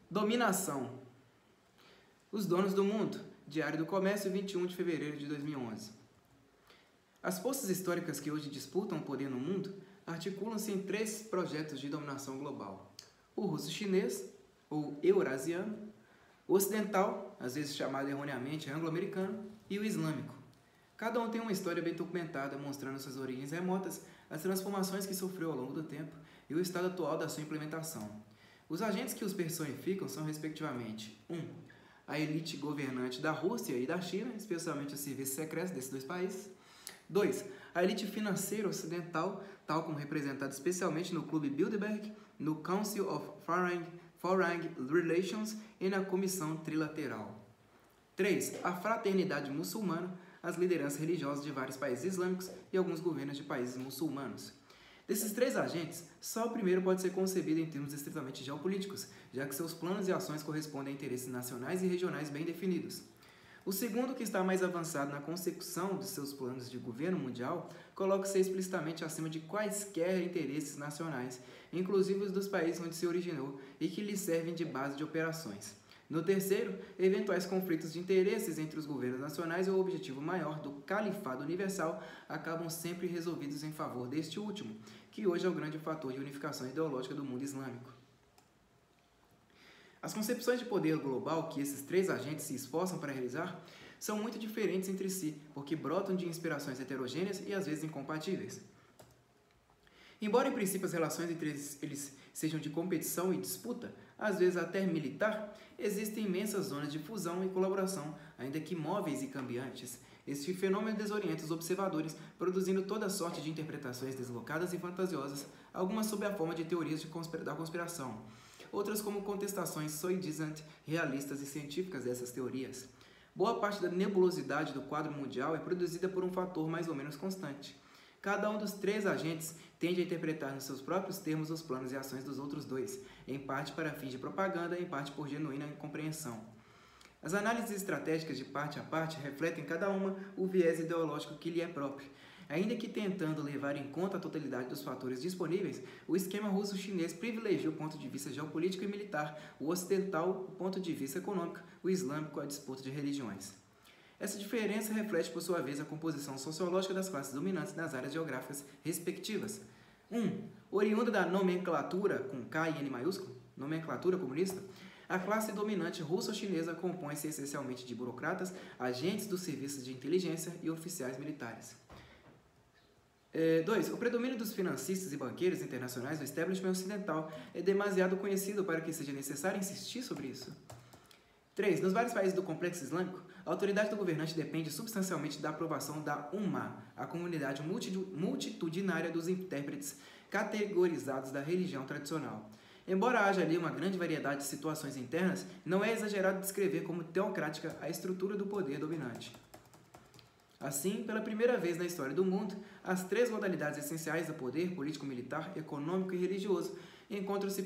Dominação. Os donos do mundo. Diário do Comércio, 21 de fevereiro de 2011. As forças históricas que hoje disputam o poder no mundo articulam-se em 3 projetos de dominação global. O russo-chinês, ou eurasiano, o ocidental, às vezes chamado erroneamente anglo-americano, e o islâmico. Cada um tem uma história bem documentada, mostrando suas origens remotas, as transformações que sofreu ao longo do tempo e o estado atual da sua implementação. Os agentes que os personificam são, respectivamente, 1. A elite governante da Rússia e da China, especialmente os serviços secretos desses 2 países. 2. A elite financeira ocidental, tal como representada especialmente no Clube Bilderberg, no Council of Foreign Relations e na Comissão Trilateral. 3. A fraternidade muçulmana, as lideranças religiosas de vários países islâmicos e alguns governos de países muçulmanos. Desses 3 agentes, só o primeiro pode ser concebido em termos estritamente geopolíticos, já que seus planos e ações correspondem a interesses nacionais e regionais bem definidos. O segundo, que está mais avançado na consecução dos seus planos de governo mundial, coloca-se explicitamente acima de quaisquer interesses nacionais, inclusive os dos países onde se originou e que lhe servem de base de operações. No terceiro, eventuais conflitos de interesses entre os governos nacionais e o objetivo maior do califado universal acabam sempre resolvidos em favor deste último, que hoje é o grande fator de unificação ideológica do mundo islâmico. As concepções de poder global que esses 3 agentes se esforçam para realizar são muito diferentes entre si, porque brotam de inspirações heterogêneas e às vezes incompatíveis. Embora em princípio as relações entre eles sejam de competição e disputa, às vezes até militar, existem imensas zonas de fusão e colaboração, ainda que móveis e cambiantes. Este fenômeno desorienta os observadores, produzindo toda sorte de interpretações deslocadas e fantasiosas, algumas sob a forma de teorias da conspiração, outras como contestações soidizantes, realistas e científicas dessas teorias. Boa parte da nebulosidade do quadro mundial é produzida por um fator mais ou menos constante. Cada um dos 3 agentes tende a interpretar nos seus próprios termos os planos e ações dos outros 2, em parte para fins de propaganda, em parte por genuína incompreensão. As análises estratégicas de parte a parte refletem cada uma o viés ideológico que lhe é próprio. Ainda que tentando levar em conta a totalidade dos fatores disponíveis, o esquema russo-chinês privilegia o ponto de vista geopolítico e militar, o ocidental o ponto de vista econômico, o islâmico a disputa de religiões. Essa diferença reflete, por sua vez, a composição sociológica das classes dominantes nas áreas geográficas respectivas. 1. Oriunda da nomenclatura, com K e N maiúsculo, nomenclatura comunista, a classe dominante russo-chinesa compõe-se essencialmente de burocratas, agentes dos serviços de inteligência e oficiais militares. 2. O predomínio dos financistas e banqueiros internacionais no establishment ocidental é demasiado conhecido para que seja necessário insistir sobre isso. 3. Nos vários países do complexo islâmico, a autoridade do governante depende substancialmente da aprovação da Ummah, a comunidade multitudinária dos intérpretes categorizados da religião tradicional. Embora haja ali uma grande variedade de situações internas, não é exagerado descrever como teocrática a estrutura do poder dominante. Assim, pela primeira vez na história do mundo, as 3 modalidades essenciais do poder político-militar, econômico e religioso encontram-se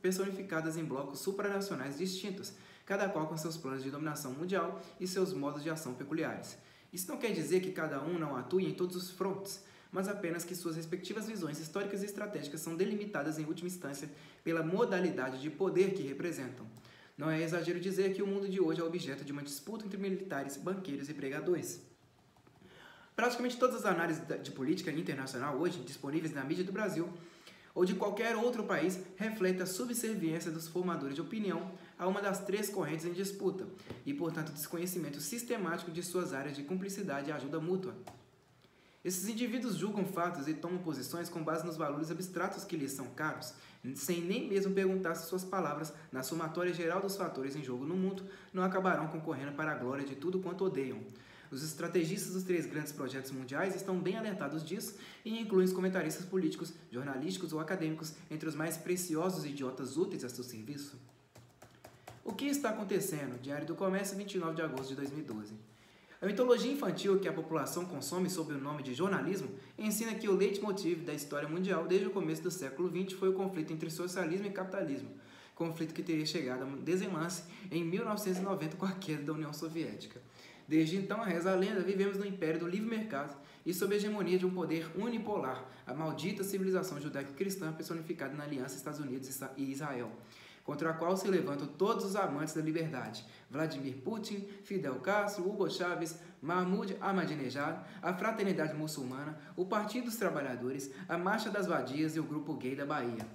personificadas em blocos supranacionais distintos, cada qual com seus planos de dominação mundial e seus modos de ação peculiares. Isso não quer dizer que cada um não atue em todos os frontes, mas apenas que suas respectivas visões históricas e estratégicas são delimitadas em última instância pela modalidade de poder que representam. Não é exagero dizer que o mundo de hoje é objeto de uma disputa entre militares, banqueiros e pregadores. Praticamente todas as análises de política internacional hoje disponíveis na mídia do Brasil ou de qualquer outro país refletem a subserviência dos formadores de opinião a uma das 3 correntes em disputa e, portanto, desconhecimento sistemático de suas áreas de cumplicidade e ajuda mútua. Esses indivíduos julgam fatos e tomam posições com base nos valores abstratos que lhes são caros, sem nem mesmo perguntar se suas palavras, na somatória geral dos fatores em jogo no mundo, não acabarão concorrendo para a glória de tudo quanto odeiam. Os estrategistas dos 3 grandes projetos mundiais estão bem alertados disso e incluem os comentaristas políticos, jornalísticos ou acadêmicos entre os mais preciosos idiotas úteis a seu serviço. O que está acontecendo? Diário do Comércio, 29 de agosto de 2012. A mitologia infantil que a população consome sob o nome de jornalismo ensina que o leitmotiv da história mundial desde o começo do século XX foi o conflito entre socialismo e capitalismo, conflito que teria chegado a um desenlace em 1990 com a queda da União Soviética. Desde então, reza a lenda, vivemos no império do livre mercado e sob a hegemonia de um poder unipolar, a maldita civilização judaico-cristã personificada na aliança Estados Unidos e Israel. contra a qual se levantam todos os amantes da liberdade: Vladimir Putin, Fidel Castro, Hugo Chávez, Mahmoud Ahmadinejad, a Fraternidade Muçulmana, o Partido dos Trabalhadores, a Marcha das Vadias e o Grupo Gay da Bahia.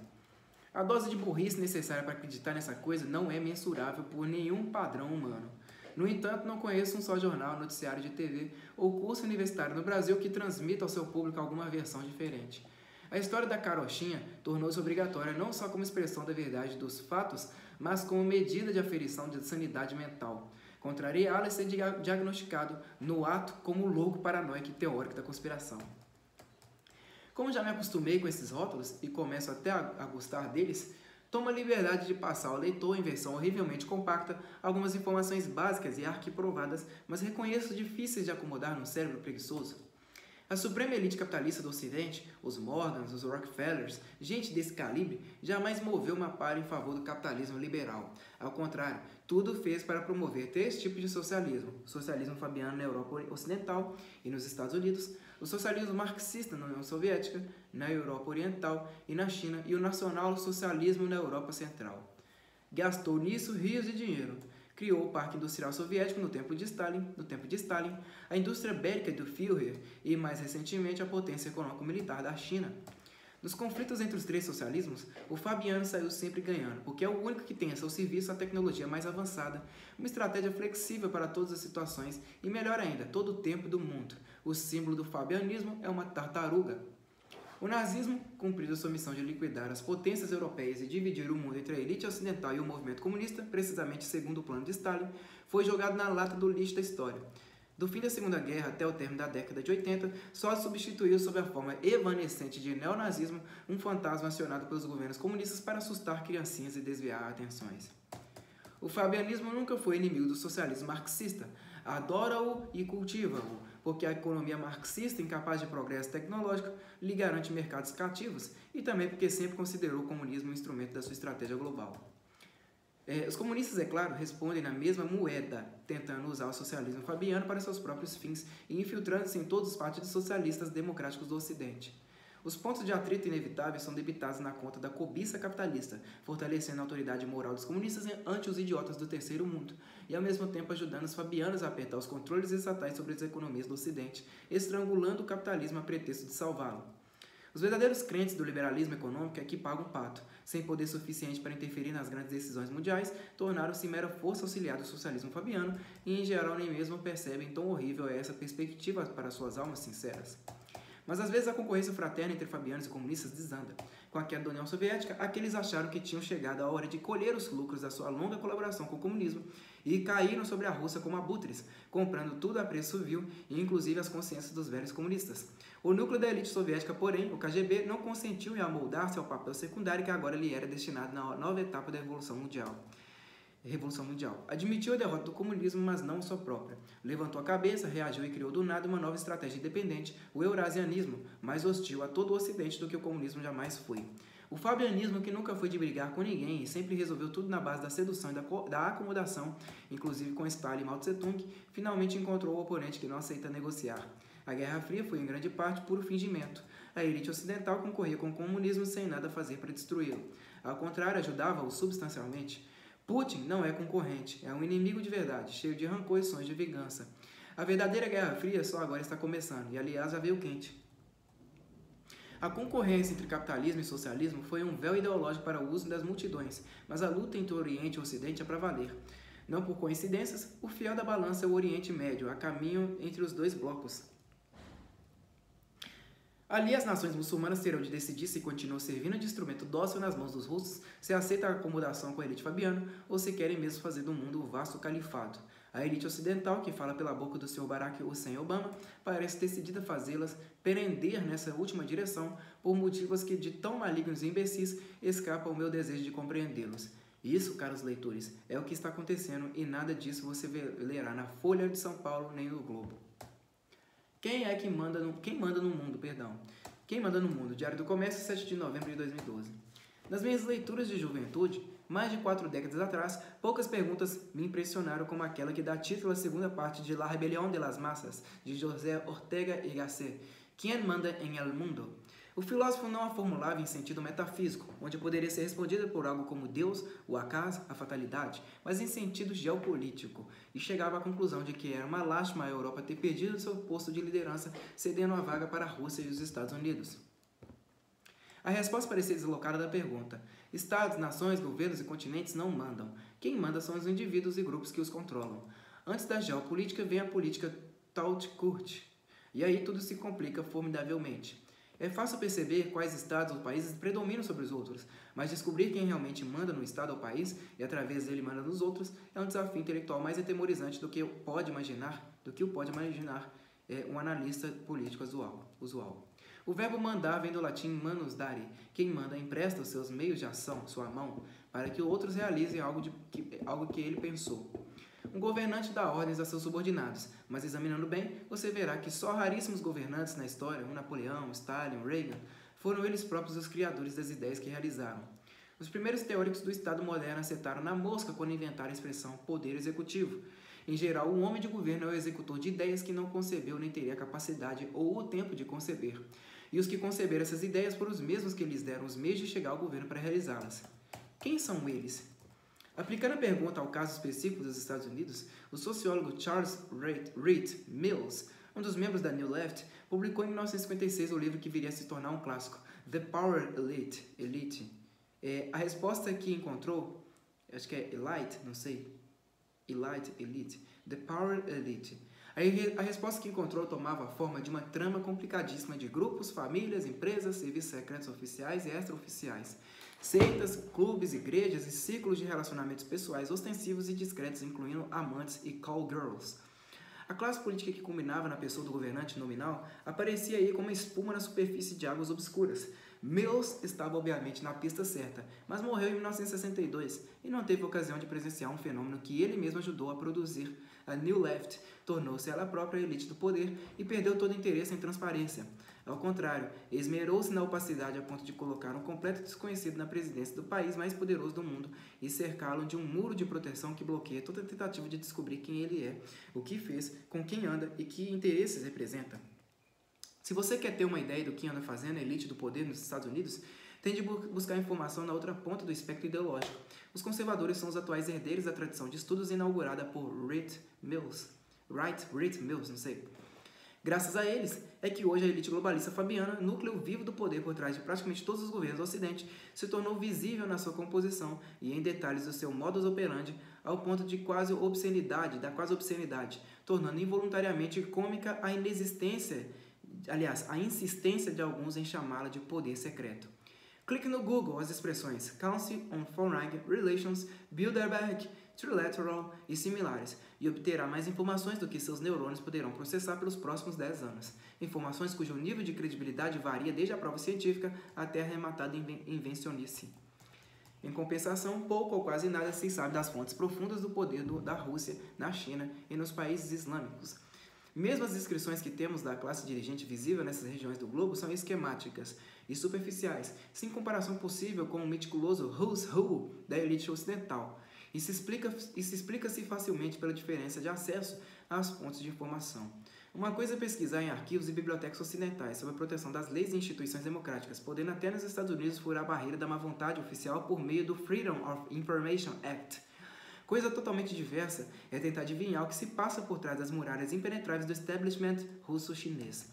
A dose de burrice necessária para acreditar nessa coisa não é mensurável por nenhum padrão humano. No entanto, não conheço um só jornal, noticiário de TV ou curso universitário no Brasil que transmita ao seu público alguma versão diferente. A história da carochinha tornou-se obrigatória não só como expressão da verdade dos fatos, mas como medida de aferição de sanidade mental. Contrariá-la é ser diagnosticado no ato como louco paranoico e teórico da conspiração. Como já me acostumei com esses rótulos e começo até a gostar deles, tomo a liberdade de passar ao leitor, em versão horrivelmente compacta, algumas informações básicas e arquiprovadas, mas reconheço difíceis de acomodar num cérebro preguiçoso. A suprema elite capitalista do Ocidente, os Morgans, os Rockefellers, gente desse calibre, jamais moveu uma pá em favor do capitalismo liberal. Ao contrário, tudo fez para promover três tipos de socialismo: o socialismo fabiano na Europa Ocidental e nos Estados Unidos, o socialismo marxista na União Soviética, na Europa Oriental e na China, e o nacional-socialismo na Europa Central. Gastou nisso rios de dinheiro. Criou o Parque Industrial Soviético no tempo de Stalin, a indústria bélica do Führer e, mais recentemente, a potência econômico-militar da China. Nos conflitos entre os três socialismos, o fabiano saiu sempre ganhando, porque é o único que tem a seu serviço a tecnologia mais avançada, uma estratégia flexível para todas as situações e, melhor ainda, todo o tempo do mundo. O símbolo do fabianismo é uma tartaruga. O nazismo, cumprindo sua missão de liquidar as potências europeias e dividir o mundo entre a elite ocidental e o movimento comunista, precisamente segundo o plano de Stalin, foi jogado na lata do lixo da história. Do fim da Segunda Guerra até o término da década de 80, só substituiu sob a forma evanescente de neonazismo um fantasma acionado pelos governos comunistas para assustar criancinhas e desviar atenções. O fabianismo nunca foi inimigo do socialismo marxista. Adora-o e cultiva-o, porque a economia marxista, incapaz de progresso tecnológico, lhe garante mercados cativos, e também porque sempre considerou o comunismo um instrumento da sua estratégia global. Os comunistas, é claro, respondem na mesma moeda, tentando usar o socialismo fabiano para seus próprios fins e infiltrando-se em todos os partidos socialistas democráticos do Ocidente. Os pontos de atrito inevitáveis são debitados na conta da cobiça capitalista, fortalecendo a autoridade moral dos comunistas ante os idiotas do terceiro mundo, e ao mesmo tempo ajudando os fabianos a apertar os controles estatais sobre as economias do Ocidente, estrangulando o capitalismo a pretexto de salvá-lo. Os verdadeiros crentes do liberalismo econômico é que pagam pato, sem poder suficiente para interferir nas grandes decisões mundiais, tornaram-se mera força auxiliar do socialismo fabiano e, em geral, nem mesmo percebem tão horrível é essa perspectiva para suas almas sinceras. Mas às vezes a concorrência fraterna entre fabianos e comunistas desanda. Com a queda da União Soviética, aqueles acharam que tinham chegado a hora de colher os lucros da sua longa colaboração com o comunismo e caíram sobre a Rússia como abutres, comprando tudo a preço vil e inclusive as consciências dos velhos comunistas. O núcleo da elite soviética, porém, o KGB, não consentiu em amoldar-se ao papel secundário que agora lhe era destinado na nova etapa da Revolução Mundial. Admitiu a derrota do comunismo, mas não a sua própria. Levantou a cabeça, reagiu e criou do nada uma nova estratégia independente, o eurasianismo, mais hostil a todo o Ocidente do que o comunismo jamais foi. O fabianismo, que nunca foi de brigar com ninguém e sempre resolveu tudo na base da sedução e da acomodação, inclusive com Stalin e Mao Tse-tung, finalmente encontrou o oponente que não aceita negociar. A Guerra Fria foi, em grande parte, puro fingimento. A elite ocidental concorria com o comunismo sem nada fazer para destruí-lo. Ao contrário, ajudava-o substancialmente. Putin não é concorrente, é um inimigo de verdade, cheio de rancor e sonhos de vingança. A verdadeira Guerra Fria só agora está começando, e aliás já veio quente. A concorrência entre capitalismo e socialismo foi um véu ideológico para o uso das multidões, mas a luta entre o Oriente e o Ocidente é para valer. Não por coincidências, o fiel da balança é o Oriente Médio, a caminho entre os dois blocos. Ali, as nações muçulmanas terão de decidir se continuam servindo de instrumento dócil nas mãos dos russos, se aceitam a acomodação com a elite fabiana ou se querem mesmo fazer do mundo um vasto califado. A elite ocidental, que fala pela boca do Sr. Barack Hussein Obama, parece decidida a fazê-las pender nessa última direção por motivos que, de tão malignos e imbecis, escapam ao meu desejo de compreendê-los. Isso, caros leitores, é o que está acontecendo e nada disso você lerá na Folha de São Paulo nem no Globo. Quem manda no mundo? Quem manda no mundo? Diário do Comércio, 7 de novembro de 2012. Nas minhas leituras de juventude, mais de 4 décadas atrás, poucas perguntas me impressionaram como aquela que dá título à segunda parte de La Rebelión de las Massas, de José Ortega y Gasset. Quem manda em el mundo? O filósofo não a formulava em sentido metafísico, onde poderia ser respondida por algo como Deus, o acaso, a fatalidade, mas em sentido geopolítico, e chegava à conclusão de que era uma lástima a Europa ter perdido seu posto de liderança, cedendo a vaga para a Rússia e os Estados Unidos. A resposta parecia deslocada da pergunta. Estados, nações, governos e continentes não mandam. Quem manda são os indivíduos e grupos que os controlam. Antes da geopolítica vem a política Taut-Kurt. E aí tudo se complica formidavelmente. É fácil perceber quais estados ou países predominam sobre os outros, mas descobrir quem realmente manda no estado ou país e através dele manda nos outros é um desafio intelectual mais atemorizante do que o pode imaginar um analista político usual. O verbo mandar vem do latim manus dare. Quem manda empresta os seus meios de ação, sua mão, para que outros realizem algo que ele pensou. Um governante dá ordens a seus subordinados, mas examinando bem, você verá que só raríssimos governantes na história, um Napoleão, Stalin, Reagan, foram eles próprios os criadores das ideias que realizaram. Os primeiros teóricos do Estado moderno acertaram na mosca quando inventaram a expressão poder executivo. Em geral, o homem de governo é o executor de ideias que não concebeu nem teria a capacidade ou o tempo de conceber. E os que conceberam essas ideias foram os mesmos que lhes deram os meios de chegar ao governo para realizá-las. Quem são eles? Aplicando a pergunta ao caso específico dos Estados Unidos, o sociólogo Charles Reed Mills, um dos membros da New Left, publicou em 1956 o livro que viria a se tornar um clássico, The Power Elite. A resposta que encontrou, acho que é Elite, The Power Elite. A resposta que encontrou tomava a forma de uma trama complicadíssima de grupos, famílias, empresas, serviços secretos oficiais e extraoficiais, seitas, clubes, igrejas e ciclos de relacionamentos pessoais ostensivos e discretos, incluindo amantes e call girls. A classe política que culminava na pessoa do governante nominal aparecia aí como espuma na superfície de águas obscuras. Mills estava obviamente na pista certa, mas morreu em 1962 e não teve ocasião de presenciar um fenômeno que ele mesmo ajudou a produzir. A New Left tornou-se ela própria a elite do poder e perdeu todo interesse em transparência. Ao contrário, esmerou-se na opacidade a ponto de colocar um completo desconhecido na presidência do país mais poderoso do mundo e cercá-lo de um muro de proteção que bloqueia toda tentativa de descobrir quem ele é, o que fez, com quem anda e que interesses representa. Se você quer ter uma ideia do que anda fazendo a elite do poder nos Estados Unidos, tem de buscar informação na outra ponta do espectro ideológico. Os conservadores são os atuais herdeiros da tradição de estudos inaugurada por Reed Mills. Graças a eles, é que hoje a elite globalista fabiana, núcleo vivo do poder por trás de praticamente todos os governos do Ocidente, se tornou visível na sua composição e em detalhes do seu modus operandi, ao ponto de quase obscenidade, tornando involuntariamente cômica a insistência de alguns em chamá-la de poder secreto. Clique no Google as expressões Council on Foreign Relations, Bilderberg, Trilateral e similares, e obterá mais informações do que seus neurônios poderão processar pelos próximos 10 anos. Informações cujo nível de credibilidade varia desde a prova científica até a arrematada invencionice. Em compensação, pouco ou quase nada se sabe das fontes profundas do poder da Rússia, na China e nos países islâmicos. Mesmo as descrições que temos da classe dirigente visível nessas regiões do globo são esquemáticas e superficiais, sem comparação possível com o meticuloso who's who da elite ocidental, e se explica-se facilmente pela diferença de acesso às fontes de informação. Uma coisa é pesquisar em arquivos e bibliotecas ocidentais sobre a proteção das leis e instituições democráticas, podendo até nos Estados Unidos furar a barreira da má vontade oficial por meio do Freedom of Information Act. Coisa totalmente diversa é tentar adivinhar o que se passa por trás das muralhas impenetráveis do establishment russo-chinês.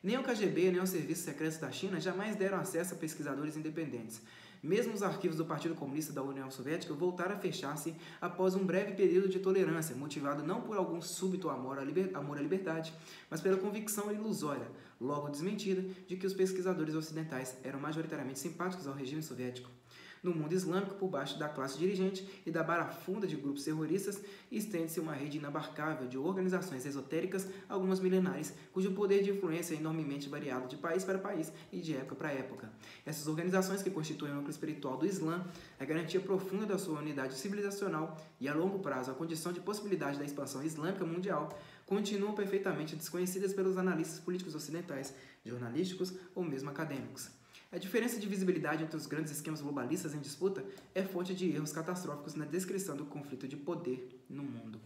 Nem o KGB nem os serviços secretos da China jamais deram acesso a pesquisadores independentes. Mesmo os arquivos do Partido Comunista da União Soviética voltaram a fechar-se após um breve período de tolerância, motivado não por algum súbito amor à liberdade, mas pela convicção ilusória, logo desmentida, de que os pesquisadores ocidentais eram majoritariamente simpáticos ao regime soviético. No mundo islâmico, por baixo da classe dirigente e da barafunda de grupos terroristas, estende-se uma rede inabarcável de organizações esotéricas, algumas milenares, cujo poder de influência é enormemente variado de país para país e de época para época. Essas organizações, que constituem o núcleo espiritual do Islã, a garantia profunda da sua unidade civilizacional e, a longo prazo, a condição de possibilidade da expansão islâmica mundial, continuam perfeitamente desconhecidas pelos analistas políticos ocidentais, jornalísticos ou mesmo acadêmicos. A diferença de visibilidade entre os grandes esquemas globalistas em disputa é fonte de erros catastróficos na descrição do conflito de poder no mundo.